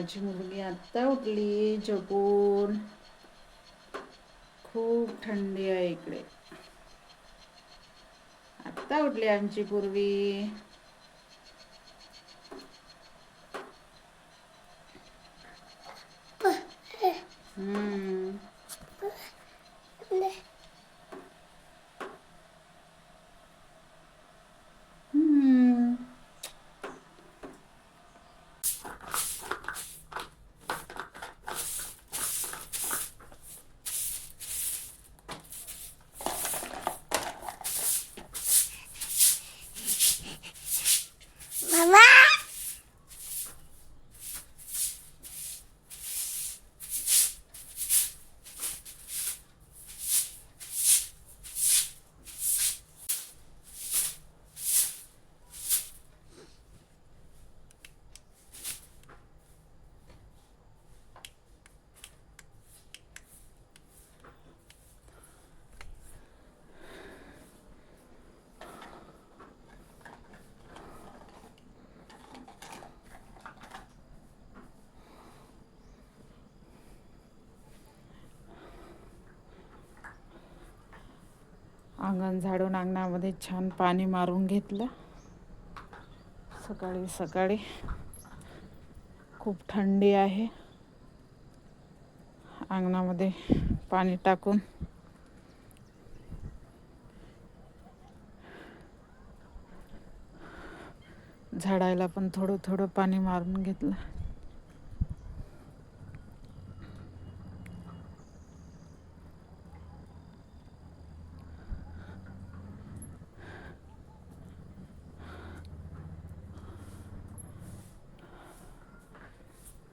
माझी मुलगी आत्ता उठली झोपून. खूप थंडी आहे इकडे. आत्ता उठली आमची पूर्वी. हम्म. हम्म. Mama. अंगण झाडून अंगणामध्ये छान पाणी मारून घेतलं सकाळी सकाळी. खूप थंडी आहे. अंगणामध्ये पाणी टाकून झाडायला पण थोडं थोडं पाणी मारून घेतलं.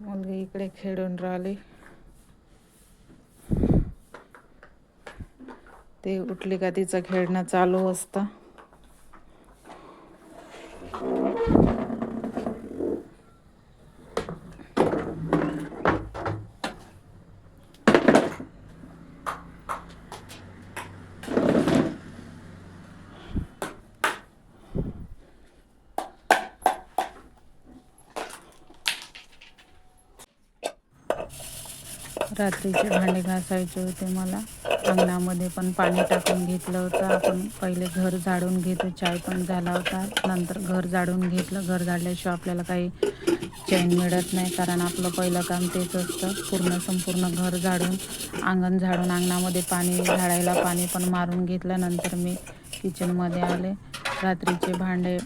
मुलगी इकडे खेळून राहिली. ते उठली का तिचं खेळणं चालू असतं. रात्रीचे भांडे घासायचे होते मला. अंगणामध्ये पण पाणी टाकून घेतलं होतं. आपण पहिले घर झाडून घेतो. चाय पण झाला होता. नंतर घर झाडून घेतलं. घर झाडल्याशिवाय आपल्याला काही चैन मिळत नाही, कारण आपलं पहिलं काम तेच असतं. संपूर्ण घर झाडून, अंगण झाडून, अंगणामध्ये पाणी झाडायला पाणी पण मारून घेतलं. नंतर मी किचनमध्ये आले. रात्रीचे भांडे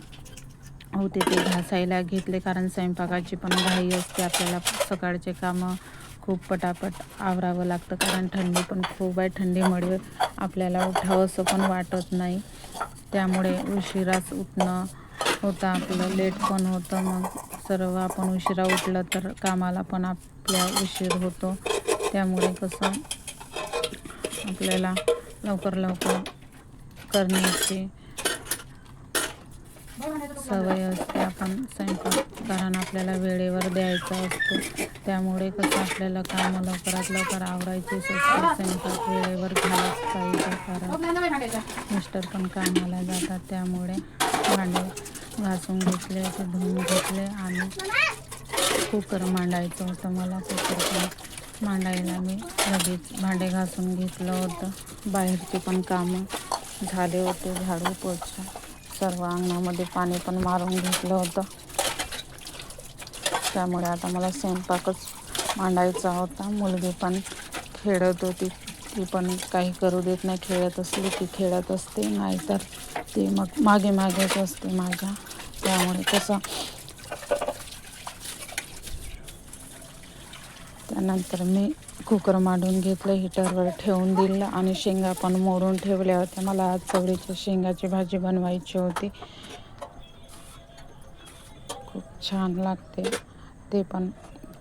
होते ते घासायला घेतले, कारण स्वयंपाकाची पण घाई असते. आपल्याला सकाळचे कामं खूप पटापट आवरावं लागतं, कारण थंडी पण खूप आहे. थंडीमुळे आपल्याला उठावं असं पण वाटत नाही. त्यामुळे उशिराच उठणं होतं आपलं, लेट पण होतं. मग सर्व आपण उशिरा उठलं तर कामाला पण आपल्या उशीर होतो. त्यामुळे कसं आपल्याला लवकर लवकर करण्याची सवय असते. आपण स्वयंपाक कारण आपल्याला वेळेवर द्यायचा असतो. त्यामुळे कसं आपल्याला कामं लवकरात लवकर आवरायचीच असते. स्वयंपाक वेळेवर झालाच पाहिजे, कारण मिस्टर पण कामाला जातात. त्यामुळे भांडे घासून घेतले होते, धुवून घेतले आणि कुकर मांडायचं होतं मला. कुकर पण मांडायला मी लगेच भांडे घासून घेतलं होतं. बाहेरचे पण कामं झाले होते, झाडू पोछा सर्व. अंगणामध्ये पाणी पण मारून घेतलं होतं. त्यामुळे आता मला स्वयंपाकच मांडायचा होता. मुलगी पण खेळत होती. ती पण काही करू देत नाही. खेळत असली ती खेळत असते, नाहीतर ती मग मागे मागेच असते माझ्या. त्यामुळे कसं त्यानंतर मी कुकर मांडून घेतलं, हिटरवर ठेवून दिलं आणि शेंगा पण मोडून ठेवल्या होत्या. मला आज चवळीच्या शेंगाची भाजी बनवायची होती. खूप छान लागते ते पण.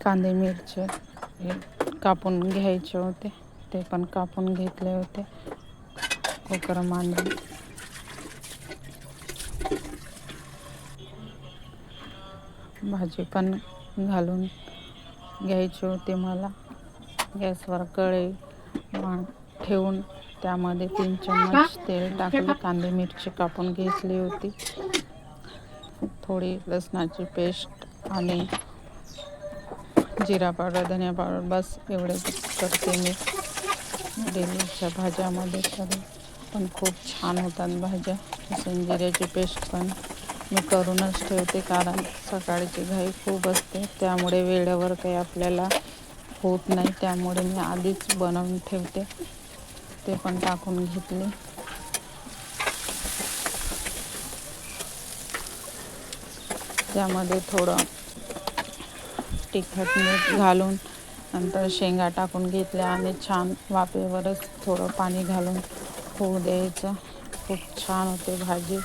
कांदे मिरचे हे कापून घ्यायचे होते, ते पण कापून घेतले होते. कुकर मांडून भाजी पण घालून घ्यायची होती मला. गॅसवर कढई ठेवून त्यामध्ये 3 चम्मच तेल टाकले. कांदे मिरची कापून घेतली होती. थोडी लसणाची पेस्ट आणि जिरा पावडर, धनिया पावडर, बस एवढेच करते मी डेलीच्या भाज्यामध्ये. तर पण खूप छान होतात भाज्या. लसूण जिऱ्याची पेस्ट पण मी करूनच ठेवते, कारण सकाळची घाई खूप असते, त्यामुळे वेळेवर काही आपल्याला होत नाही. त्यामुळे मी आधीच बनवून ठेवते. ते पण टाकून घेतले. त्यामध्ये थोडं तिखट मीठ घालून नंतर शेंगा टाकून घेतल्या आणि छान वाफेवरच थोडं पाणी घालून होऊ द्यायचं. खूप छान होते भाजी.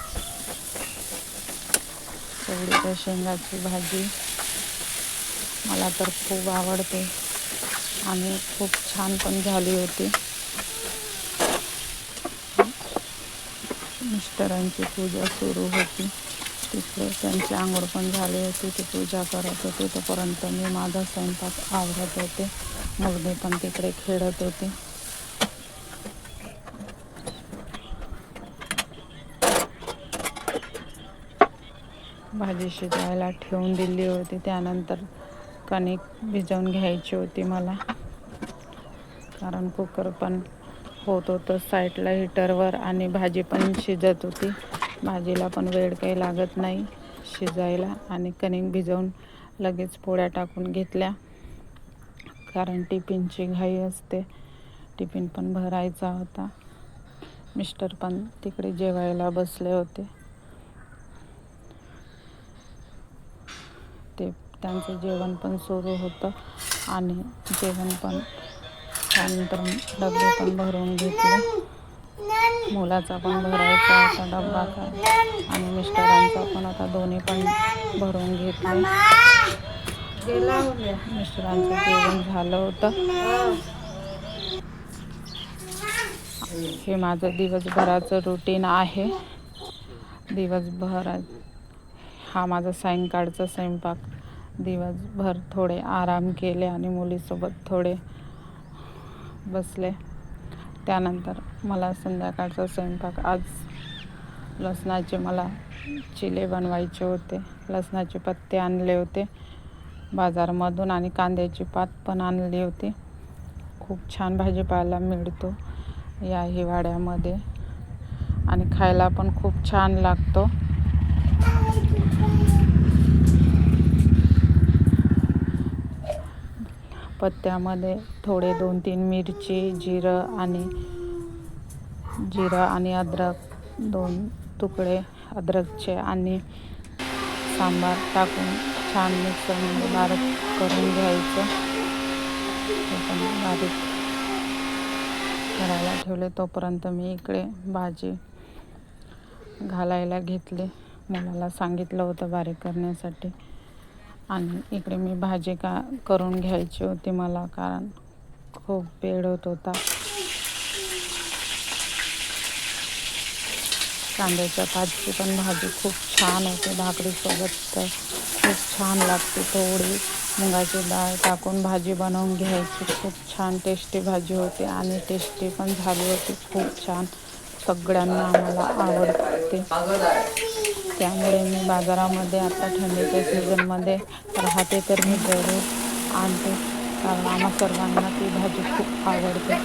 चवळीच्या शेंगाची भाजी मला तर खूप आवडते आणि खूप छान पण झाली होती. मिस्टरांची पूजा सुरू होती तिकडे, त्यांची आंघोळ पण झाली होती, ती पूजा करत होते. तोपर्यंत मी माझा स्वयंपाक आवरत होते. मुलगी पण तिकडे खेळत होती. भाजी शिजायला ठेवून दिली होती. त्यानंतर कणिक भिजवून घ्यायची होती मला, कारण कुकर पण होत होतं साईडला हीटरवर आणि भाजी पण शिजत होती. भाजीला पण वेळ काही लागत नाही शिजायला. आणि कणिक भिजवून लगेच पोळ्या टाकून घेतल्या, कारण टिफिनची घाई असते. टिफिन पण भरायचा होता. मिस्टर पण तिकडे जेवायला बसले होते. ते त्यांचं जेवण पण सुरू होतं आणि जेवण पण त्यानंतर डबे पण भरून घेतले. मुलाचा पण भरायचा होता डब्बा आणि मिस्टरांचा पण होता. दोन्ही पण भरून घेतले. मिस्टरांचं जेवण झालं होतं. हे माझं दिवसभराचं रुटीन आहे. दिवसभर हा माझा सायंकाळचा स्वयंपाक. दिवसभर थोडे आराम केले आणि मुलीसोबत थोडे बसले. त्यानंतर मला संध्याकाळचा स्वयंपाक, आज लसणाचे मला चिले बनवायचे होते. लसणाचे पत्ते आणले होते बाजारमधून आणि कांद्याची पात पण आणली होती. खूप छान भाजीपाला मिळतो या हिवाळ्यामध्ये आणि खायला पण खूप छान लागतो. पत्त्यामध्ये थोडे 2-3 मिरची, जिरं आणि अद्रक, 2 तुकडे अद्रकचे आणि सांबार टाकून छान मिक्सरमध्ये बारीक करून घ्यायचं. ते पण बारीक करायला ठेवले. तोपर्यंत मी इकडे भाजी घालायला घेतले. मुलाला सांगितलं होतं बारीक करण्यासाठी. आणि इकडे मी भाजी करून घ्यायची होती मला, कारण खूप वेळ होत होता. कांद्याच्या पातची पण भाजी खूप छान होते. भाकरीसोबत तर खूप छान लागते. थोडी मुगाची डाळ टाकून भाजी बनवून घ्यायची. खूप छान टेस्टी भाजी होते आणि टेस्टी पण झाली होती. खूप छान. सगळ्यांना आम्हाला आवडते. त्यामुळे मी बाजारामध्ये आता थंडीच्या सीझनमध्ये राहते तर मी जरूर आणते, कारण आम्हा सर्वांना ती भाजी खूप आवडते.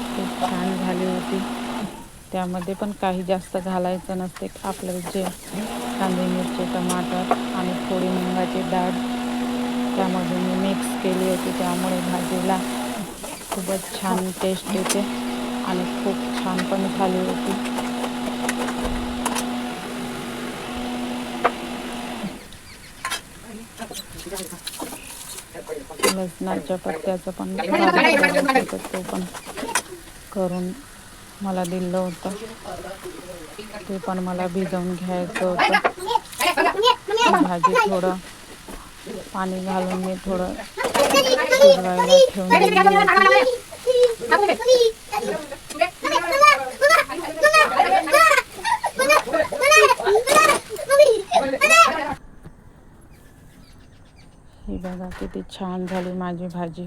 खूप छान झाली होती. त्यामध्ये पण काही जास्त घालायचं नसते. आपलं जे कांदे, मिरची, टमाटर आणि थोडी मुगाची डाळ त्यामध्ये मी मिक्स केली होती. त्यामुळे भाजीला खूपच छान टेस्ट येते आणि खूप छान पण झाली होती. लसणाच्या पत्त्याचं पण बारीक करायचं होतं, तो पण करून मला दिलं होतं. ते पण मला भिजवून घ्यायचं होतं. भाजी थोडं पाणी घालून मी थोडं शिजवायला ठेवून दिली होती. ही बघा किती छान झाली माझी भाजी.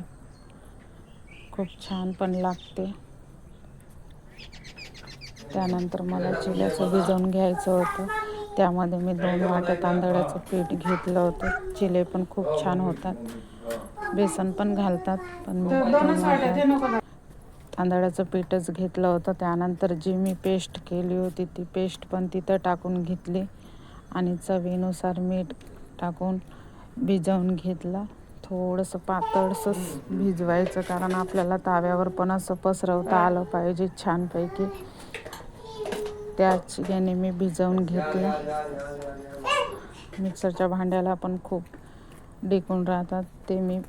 खूप छान पण लागते. त्यानंतर मला चिल्याचं भिजवून घ्यायचं होतं. त्यामध्ये मी 2 वाट्या तांदळाचं पीठ घेतलं होतं. चिले पण खूप छान होतात. बेसन पण घालतात, पण मी 2 वाट्या तांदळाचं पीठच घेतलं होतं. त्यानंतर जी मी पेस्ट केली होती ती पेस्ट पण तिथं टाकून घेतली आणि चवीनुसार मीठ टाकून भिजवून घेतलं. थोडंसं पातळसंच भिजवायचं, कारण आपल्याला ताव्यावर पण असं पसरवता आलं पाहिजे छानपैकी. त्याच याने मी भिजवून घेतलं. मिक्सरच्या भांड्याला पण खूप डिकून राहतात, ते मी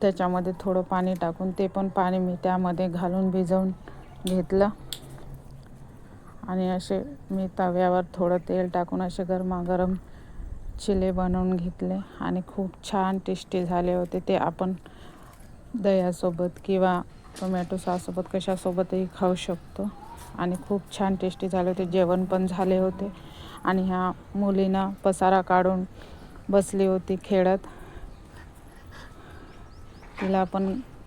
त्याच्यामध्ये थोडं पाणी टाकून ते पण पाणी मी त्यामध्ये घालून भिजवून घेतलं. आणि असे मी तव्यावर थोडं तेल टाकून असे गरमागरम चिले बनवून घेतले आणि खूप छान टेस्टी झाले होते. ते आपण दह्यासोबत किंवा टोमॅटो सॉससोबत कशासोबतही खाऊ शकतो आणि खूप छान टेस्टी झाले होते. जेवण पण झाले होते आणि ह्या मुलीनं पसारा काढून बसली होती खेळत. तिला पण